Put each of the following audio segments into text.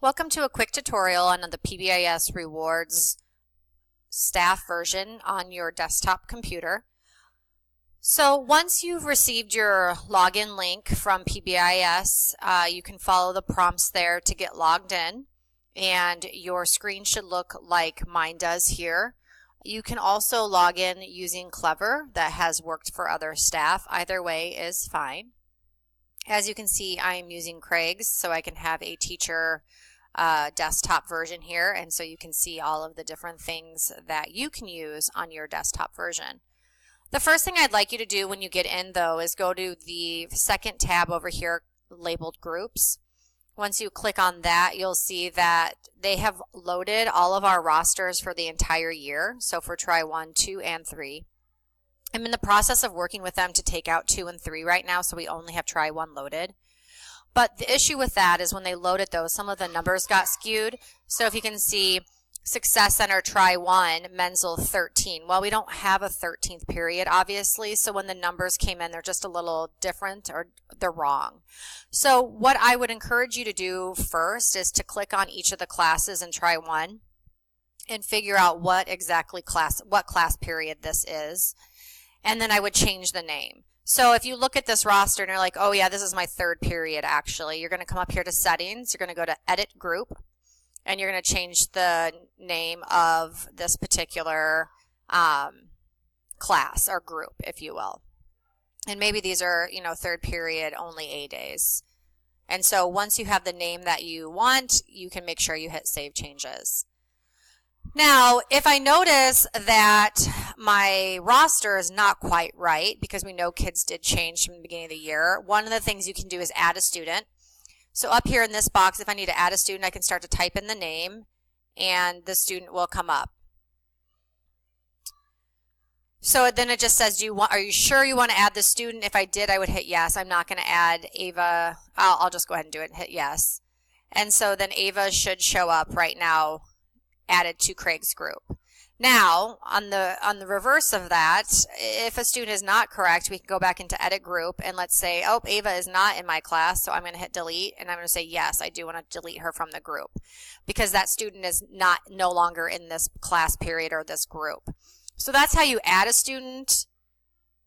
Welcome to a quick tutorial on the PBIS Rewards staff version on your desktop computer. So once you've received your login link from PBIS, you can follow the prompts there to get logged in, and your screen should look like mine does here. You can also log in using Clever. That has worked for other staff. Either way is fine. As you can see, I am using Craig's, so I can have a teacher desktop version here, and so you can see all of the different things that you can use on your desktop version. The first thing I'd like you to do when you get in, though, is go to the second tab over here labeled Groups. Once you click on that, you'll see that they have loaded all of our rosters for the entire year, so for Try 1, 2, and 3. I'm in the process of working with them to take out 2 and 3 right now, so we only have Try 1 loaded. But the issue with that is when they loaded those, some of the numbers got skewed. So if you can see Success Center Try 1, Menzel 13. Well, we don't have a 13th period, obviously, so when the numbers came in, they're just a little different or they're wrong. So what I would encourage you to do first is to click on each of the classes in Try 1 and figure out what class period this is. And then I would change the name. So if you look at this roster and you're like, oh yeah, this is my 3rd period actually, you're going to come up here to Settings, you're going to go to Edit Group, and you're going to change the name of this particular class or group, if you will. And maybe these are, 3rd period, only A days. And so once you have the name that you want, you can make sure you hit Save Changes. Now, if I notice that my roster is not quite right, because we know kids did change from the beginning of the year, one of the things you can do is add a student. So up here in this box, if I need to add a student, I can start to type in the name, and the student will come up. So then it just says, are you sure you want to add the student? If I did, I would hit yes. I'm not going to add Ava. I'll just go ahead and do it and hit yes. And so then Ava should show up right now, added to Craig's group. Now, on the reverse of that, if a student is not correct, we can go back into Edit Group, and let's say, oh, Ava is not in my class, so I'm going to hit Delete, and I'm going to say, yes, I do want to delete her from the group, because that student is no longer in this class period or this group. So that's how you add a student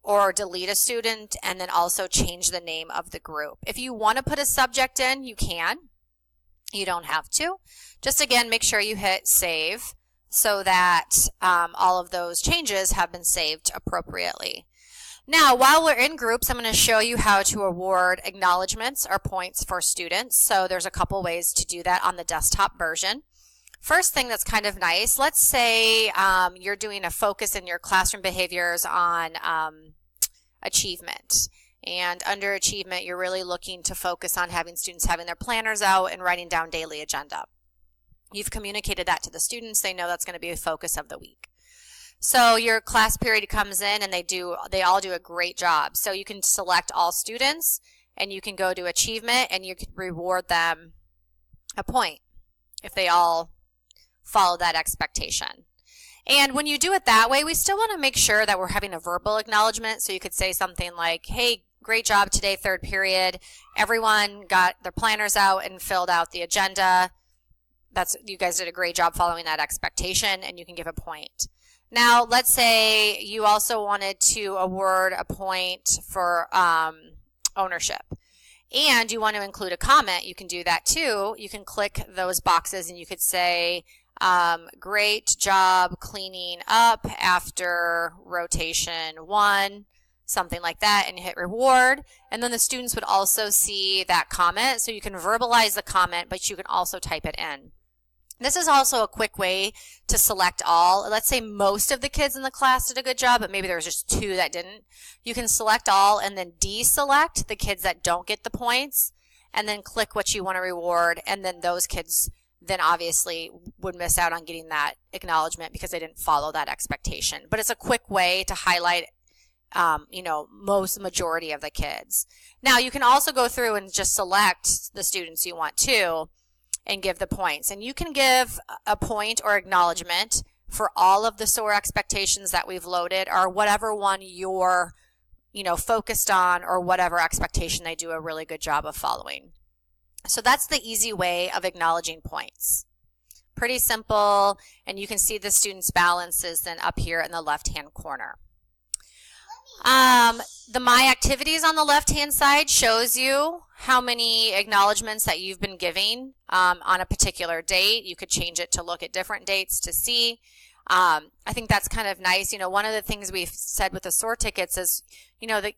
or delete a student, and then also change the name of the group. If you want to put a subject in, you can. You don't have to. Just again, make sure you hit Save so that all of those changes have been saved appropriately. Now, while we're in groups, I'm going to show you how to award acknowledgments or points for students. So there's a couple ways to do that on the desktop version. First thing that's kind of nice, let's say you're doing a focus in your classroom behaviors on achievement. And under achievement, you're really looking to focus on having students having their planners out and writing down daily agenda. You've communicated that to the students. They know that's going to be a focus of the week. So your class period comes in, and they all do a great job. So you can select all students, and you can go to achievement, and you can reward them a point if they all follow that expectation. And when you do it that way, we still want to make sure that we're having a verbal acknowledgement. So you could say something like, hey, great job today, 3rd period. Everyone got their planners out and filled out the agenda. You guys did a great job following that expectation, and you can give a point. Now, let's say you also wanted to award a point for ownership, and you want to include a comment. You can do that too. You can click those boxes, and you could say, great job cleaning up after rotation 1, something like that, and hit reward. And then the students would also see that comment, so you can verbalize the comment, but you can also type it in. This is also a quick way to select all. Let's say most of the kids in the class did a good job, but maybe there was just 2 that didn't. You can select all and then deselect the kids that don't get the points, and then click what you want to reward, and then those kids then obviously would miss out on getting that acknowledgement because they didn't follow that expectation. But it's a quick way to highlight majority of the kids. Now you can also go through and just select the students you want to and give the points. And you can give a point or acknowledgement for all of the SOAR expectations that we've loaded, or whatever one you're focused on, or whatever expectation they do a really good job of following. So that's the easy way of acknowledging points. Pretty simple, and you can see the students' balances then up here in the left-hand corner. The My Activities on the left-hand side shows you how many acknowledgments that you've been giving on a particular date. You could change it to look at different dates to see. I think that's kind of nice. You know, one of the things we've said with the SOAR tickets is, you know, that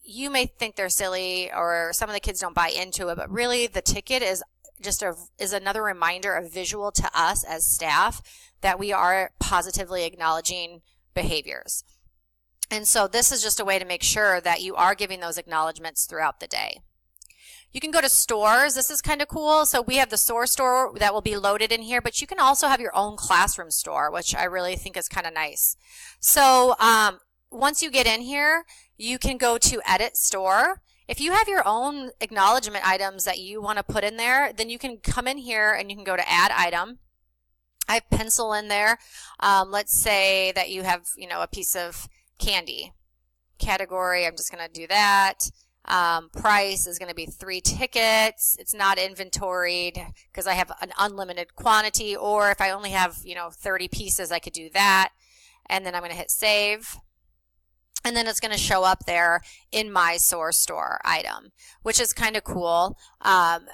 you may think they're silly or some of the kids don't buy into it, but really the ticket is just is another reminder, a visual to us as staff that we are positively acknowledging behaviors. And so this is just a way to make sure that you are giving those acknowledgments throughout the day. You can go to stores. This is kind of cool. So we have the SOAR store that will be loaded in here, but you can also have your own classroom store, which I really think is kind of nice. So once you get in here, you can go to Edit Store. If you have your own acknowledgement items that you want to put in there, then you can come in here and you can go to Add Item. I have pencil in there. Let's say that you have, you know, a piece of candy. Category, I'm just going to do that. Price is going to be 3 tickets. It's not inventoried because I have an unlimited quantity, or if I only have, you know, 30 pieces, I could do that. And then I'm going to hit Save. And then it's going to show up there in my SOAR store item, which is kind of cool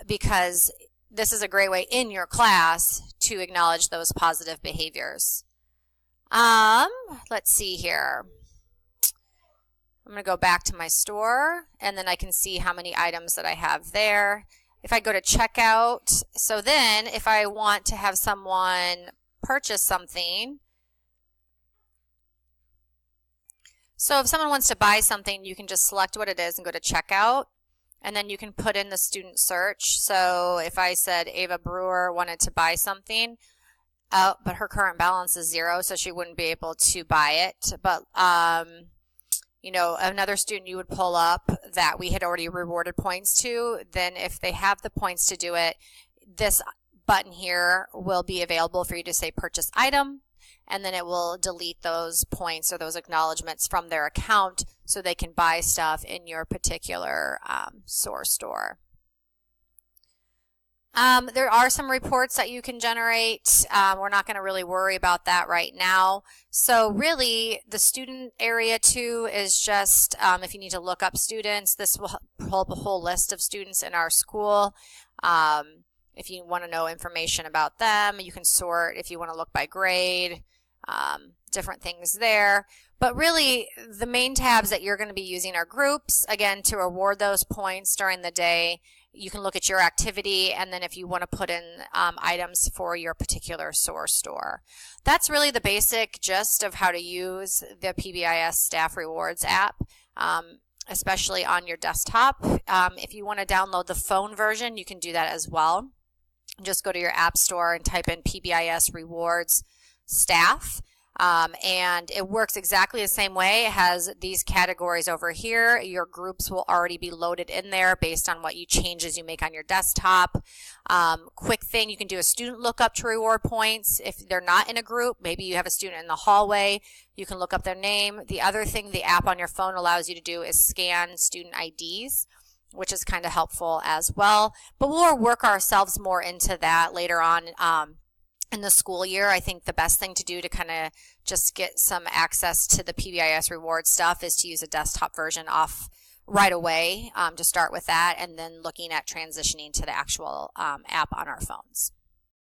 because this is a great way in your class to acknowledge those positive behaviors. Let's see here. I'm going to go back to my store, and then I can see how many items that I have there. If I go to checkout, so then if I want to have someone purchase something, so if someone wants to buy something, you can just select what it is and go to checkout, and then you can put in the student search. So if I said Ava Brewer wanted to buy something, but her current balance is 0, so she wouldn't be able to buy it. But you know, another student you would pull up that we had already rewarded points to, then if they have the points to do it, this button here will be available for you to say purchase item, and then it will delete those points or those acknowledgments from their account so they can buy stuff in your particular SOAR store. There are some reports that you can generate. We're not going to really worry about that right now. So really, the student area too is just if you need to look up students, this will pull up a whole list of students in our school. If you want to know information about them, you can sort if you want to look by grade, different things there. But really, the main tabs that you're going to be using are groups, again, to reward those points during the day. You can look at your activity, and then if you want to put in items for your particular SOAR store. That's really the basic gist of how to use the PBIS Staff Rewards app, especially on your desktop. If you want to download the phone version, you can do that as well. Just go to your app store and type in PBIS Rewards Staff. And it works exactly the same way. It has these categories over here. Your groups will already be loaded in there based on what changes you make on your desktop. Quick thing, you can do a student lookup to reward points. If they're not in a group, maybe you have a student in the hallway, you can look up their name. The other thing the app on your phone allows you to do is scan student IDs, which is kind of helpful as well. But we'll work ourselves more into that later on in the school year. I think the best thing to do to kind of just get some access to the PBIS reward stuff is to use a desktop version off right away to start with that, and then looking at transitioning to the actual app on our phones.